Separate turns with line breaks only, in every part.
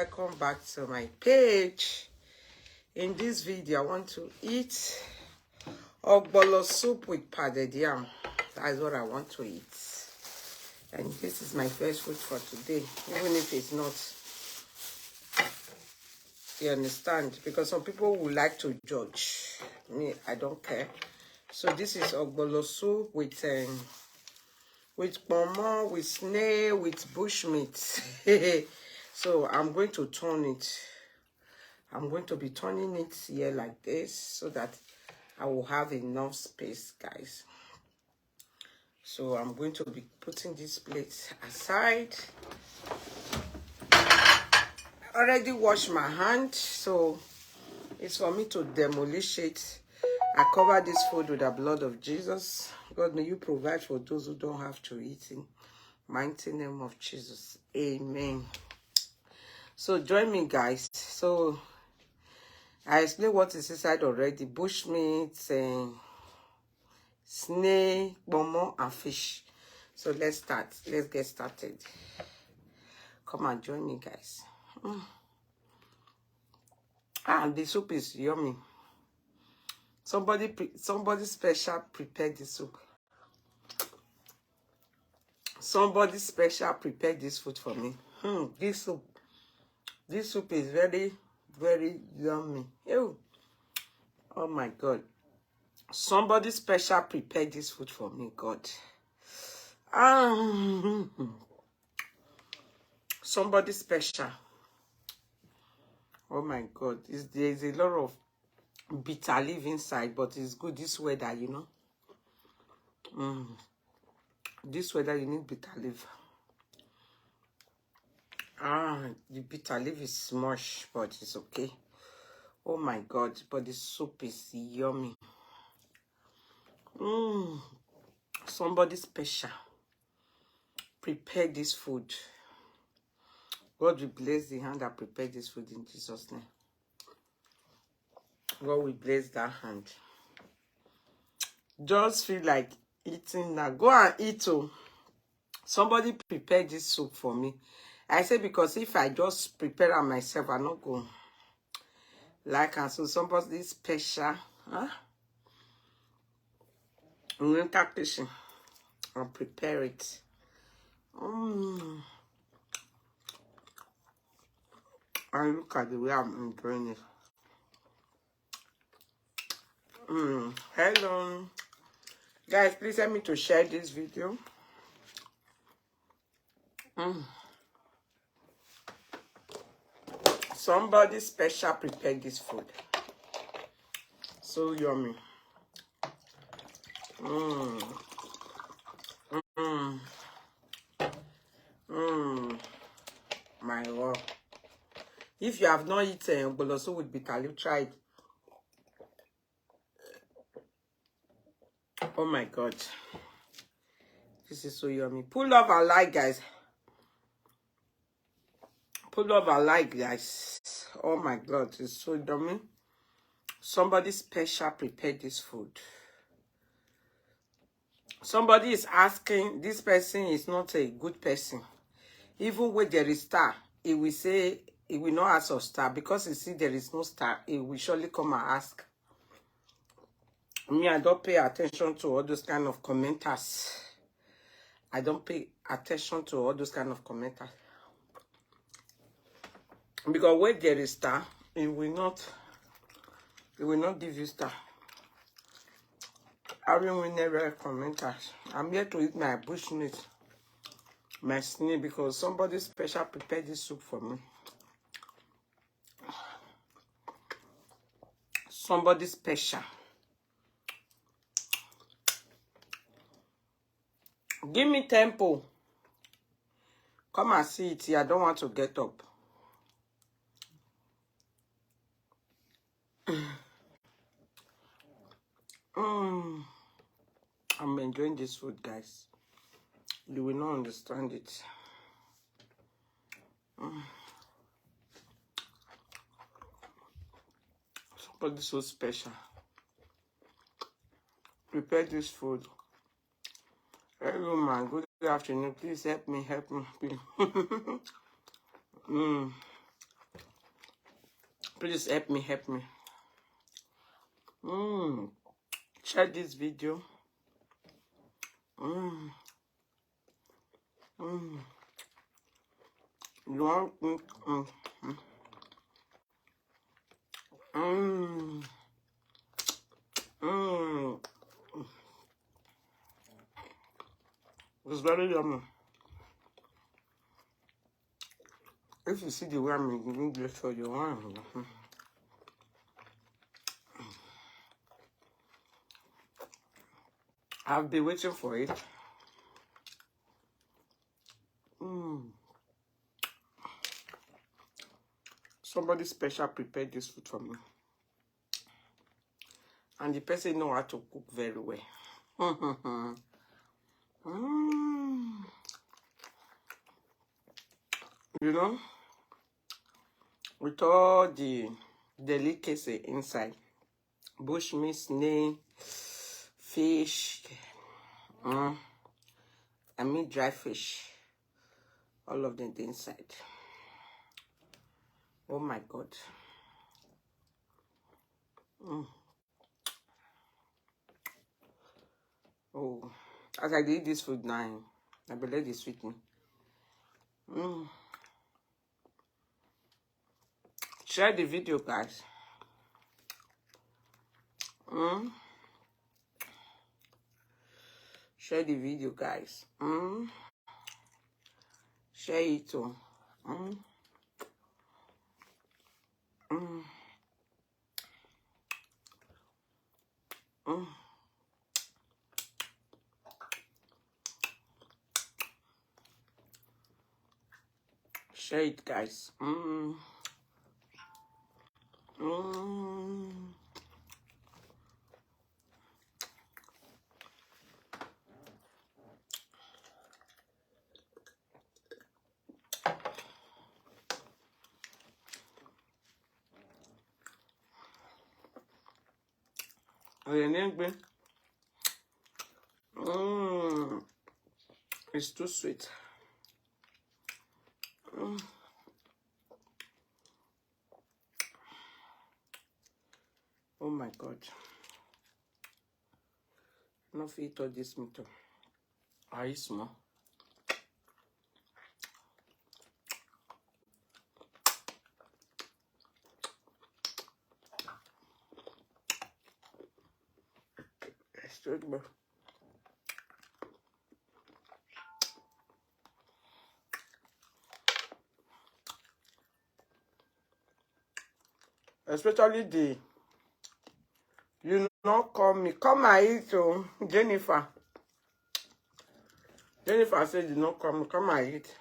Welcome back to my page. In this video, I want to eat ogbono soup with pounded yam. That's what I want to eat. And this is my first food for today, even if it's not. You understand? Because some people would like to judge me. I don't care. So this is ogbono soup with pomo, with snail, with bushmeat. So I'm going to turn it. I'm going to be turning it here like this so that I will have enough space, guys. So I'm going to be putting this plate aside. I already washed my hand, so it's for me to demolish it. I cover this food with the blood of Jesus. God, may you provide for those who don't have to eat in mighty name of Jesus. Amen. So join me, guys. So I explained what is inside already. Bushmeat, and snail, pomo, and fish. So let's start. Let's get started. Come and join me, guys. The soup is yummy. Somebody special prepared the soup. Somebody special prepared this food for me. This soup is very, very yummy. Ew. Oh my God. Somebody special prepared this food for me, God. Somebody special. Oh my God. There's a lot of bitter leaf inside, but it's good this weather, you know. This weather, you need bitter leaf. The bitter leaf is smush, but it's okay. Oh my God, but the soup is yummy. Somebody special prepared this food. God will bless the hand that prepared this food in Jesus' name. God will bless that hand. Just feel like eating now. Go and eat. Somebody prepared this soup for me. I say because if I just prepare it myself, I'm not going like and so somebody special. Winter kitchen. I'll prepare it. And look at the way I'm enjoying it. Hello. Guys, please help me to share this video. Somebody special prepared this food. So yummy. My God. If you have not eaten ogbono soup with bitter leaf, try it. Oh my God. This is so yummy. Pull up and like, guys. Pull up and like, guys. Oh my God, it's so yummy. Somebody special prepared this food. Somebody is asking, this person is not a good person. Even when there is star, he will say, he will not ask for star. Because he see there is no star, he will surely come and ask. Me, I don't pay attention to all those kind of commenters. I don't pay attention to all those kind of commenters. Because when there is star, he will not give you star. I will never commenters. I'm here to eat my bushmeat, my snail, because somebody special prepared this soup for me. Somebody special. Give me tempo. Come and see it here. I don't want to get up. I'm enjoying this food, guys. You will not understand it. Somebody so special prepare this food. Hello, man. Good afternoon. Please help me. Help me. Please help me, help me. Share this video. You want it's very yummy. If you see the way I'm in English for you, I've been waiting for it. Somebody special prepared this food for me. And the person know how to cook very well. You know, with all the delicacy inside. Bushmeat, snail, fish, I mean dry fish. All of them inside. Oh my God. Oh, as I eat this food now, I believe it's sweet me. Share the video, guys. Share the video, guys. Share it too. Share it, guys. It's too sweet. Oh my God. No fit all this meat. I eat small. Straight back. Especially the, you know, call me. Come and eat, oh, Jennifer. Jennifer said, you know, come and eat.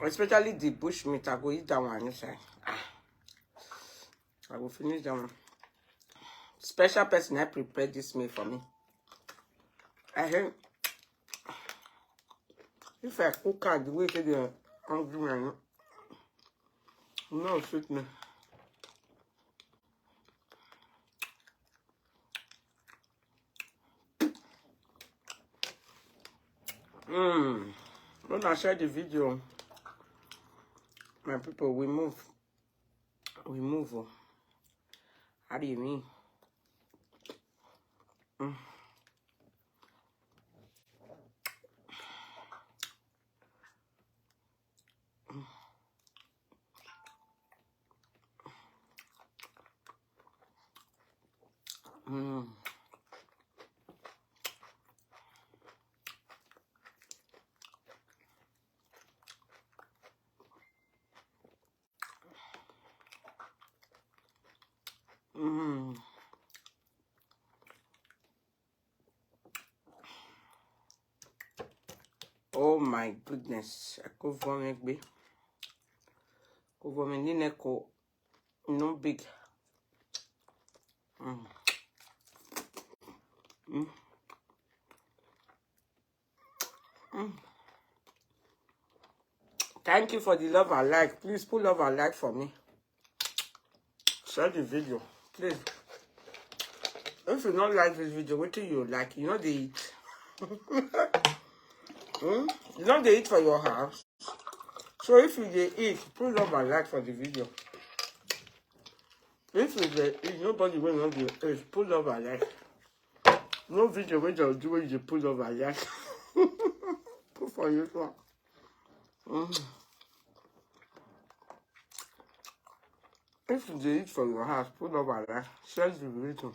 Especially the bush meat, I go eat that one inside. I will finish that one. Special person I prepared this meal for me. I heard if I cook out the way they're hungry man, no sweet me. When I share the video, my people, we move. We move. How do you mean? Oh my goodness. I go for me, baby. Go for me, Nineko. No big. Thank you for the love and like. Please put love and like for me. share the video, please. If you don't like this video, what do you like? You know they eat. You know they eat for your house. So if you they eat, put up a like for the video. If you they eat, nobody will not do it. Put up a like. No video when you do it, you put up a like. Put for you one. If you they eat for your house, put up a like. Share the video.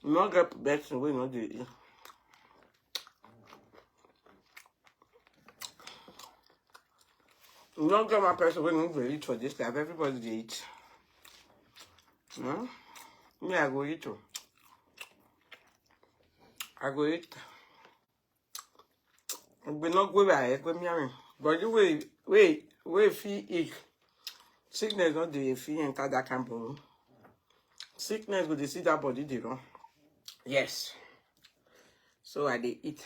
You not get better when you they eat. You don't get my person when you eat for this life. Everybody they eat. Me, I go eat too. I go eat. We not go by it, but the way if you eat, sickness not the if you enter that camp. Sickness will see that body they run. Yes. So I they eat.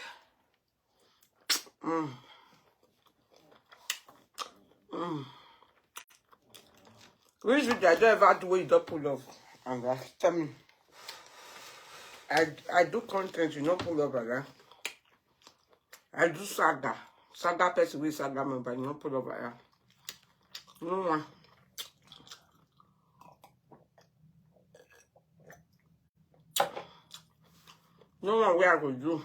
Which video I don't ever do you don't pull off. And tell me. I do content, you know, pull up again. I do saga. Saga person with saga member, you know, pull up again. No one. No one where I go do.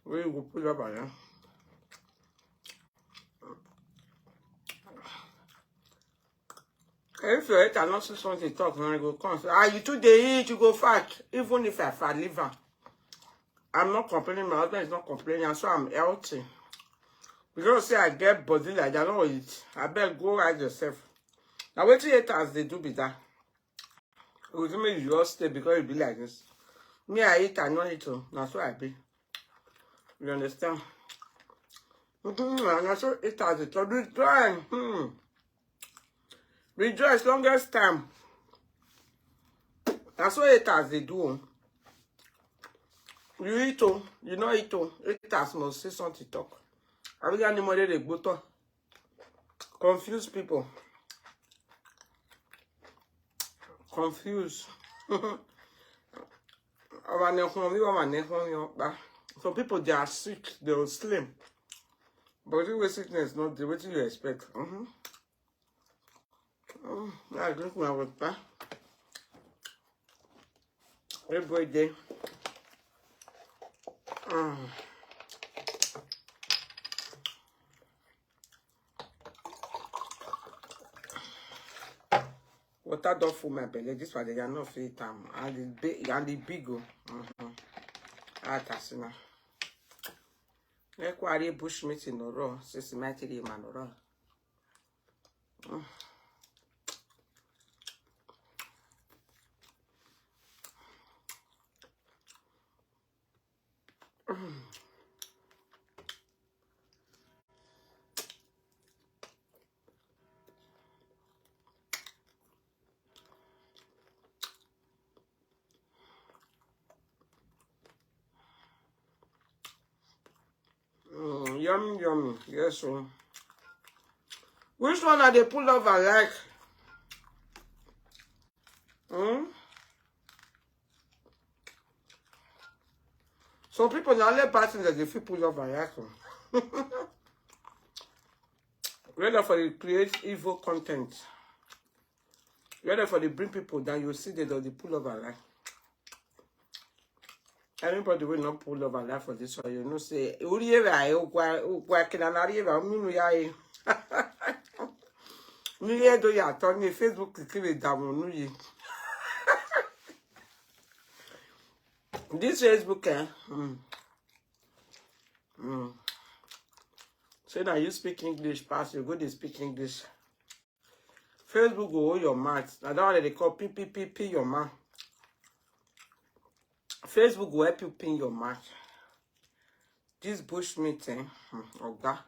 Where you go pull up again. If you eat and not see something talk, when I go come, say, you too they eat, you go fat. Even if I fat liver. I'm not complaining, my husband is not complaining, so I'm healthy. Because say I get body like that, I don't eat. I better go ride yourself. Now what you eat as they do be that. It would make you just stay because it be like this. Me, I eat and not eat too. That's what I be. You understand? And I so eat as it. So do try. Rejoice longest time. That's what it as they do. You eat oh, you know it oh. It as must say something talk. I really anybody they go to confuse people. Confuse. Some people they are sick, they will slim. But the sickness not the what you expect. I drink my water every day. Water don't full my belly. This one they are not free time. And the big go. That's enough. Like what bush meat in the raw. Systematically man raw. Yummy, yummy. Yes, sir. Which one are they pull over like? Some people now let parties that they feel pull over like. Rather for the create evil content. Rather for the bring people down, you see that they pull over like. Anybody will not pull over life for this one, you know, say, Facebook this Facebook, say now you speak English, pass, you go to speak English. Facebook will hold your mouth. Now that one they call P your mouth. Facebook will help you pin your mark. This bush meeting, Oga.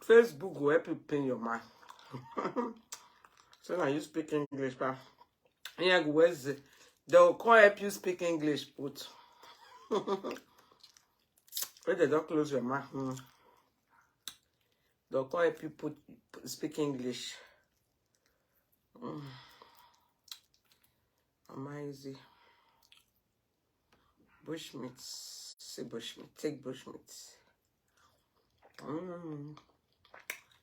Facebook will help you pin your mark. So now you speak English, but yeah, where's it? They'll call help you speak English, but where they don't close your mouth. They'll call people speak English. Amazing. Bushmeat. Say bushmeat. Take bushmeat.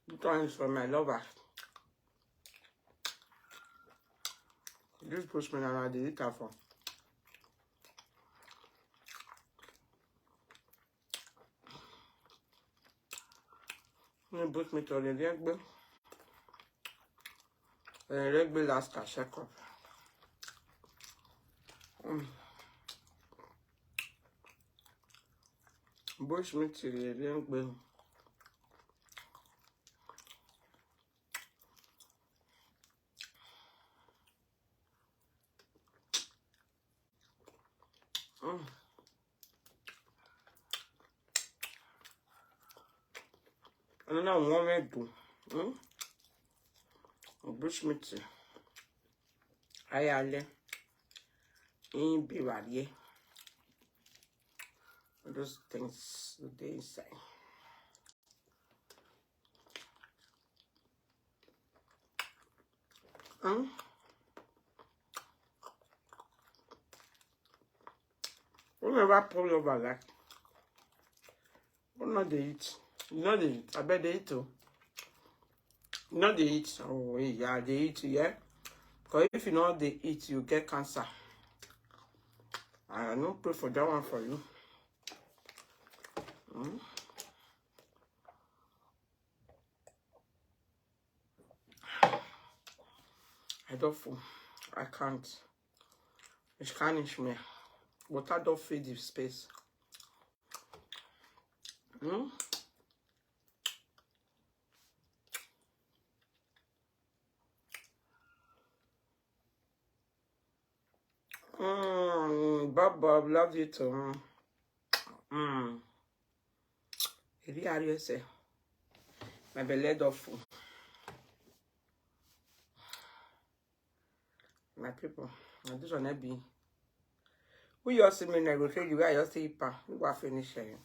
This one is for my lover. This bushmeat I did it for. Bushmeat on the leg last cash up. Bushmeat on the leg. I don't know what I do. Bushmeat. I in be ready. Those things they inside. Whenever pull over like, what not they eat? You know they eat. I bet they eat too. You know they eat. Oh yeah, they eat, yeah. Because if you know they eat, you get cancer. I don't pray for that one for you. I don't fool. I can't. Ich kann nicht mehr. But I don't feed the space. Bob, love you too. My belly don't full. My people, this one be. Who you see me negotiate? You guys just see pa. You go finish it.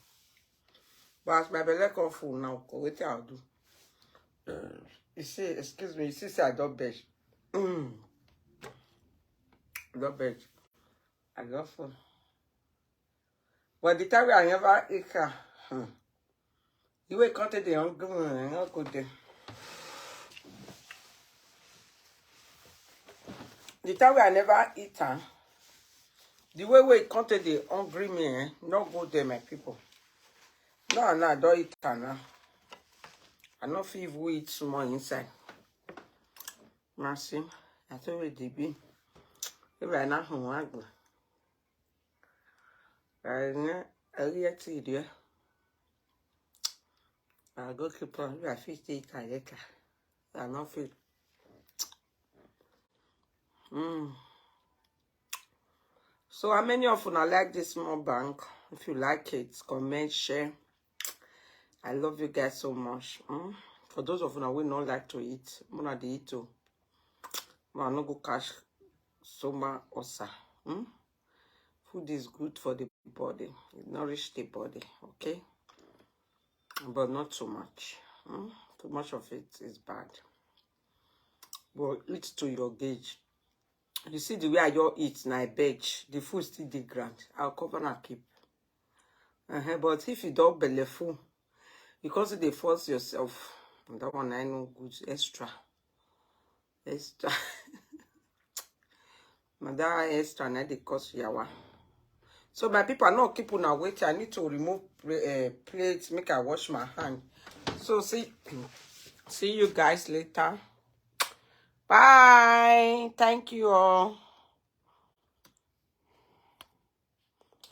But as my belly come full now, what I'll do? You see, excuse me. You see, say I don't beg. Don't beg. I don't full. But the time I never eat, you will cut the hungry and not go there. The time I never eat, the way we counted the hungry me, not go there, my people. No, I don't eat now. I don't feel if we eat small inside. Mercy, I told you the be. If I not hungry, I get it there. I go keep on. I feel it. I not feel. So how many of you like this small bank? If you like it, comment, share. I love you guys so much. For those of you who not like to eat, I'm not eat too. I'm not go cash so much osa. Food is good for the body. It nourishes the body, okay? But not too much. Too much of it is bad. But eat to your gauge. You see the way I just eat, now I beg. The food still the ground. I'll cover and keep. But if you don't belly full, because they force yourself, that one I know good. Extra. That extra, now they cost yawa. So my people are not keeping on waiting. I need to remove plates, make I wash my hand. So see you guys later. Bye. Thank you all.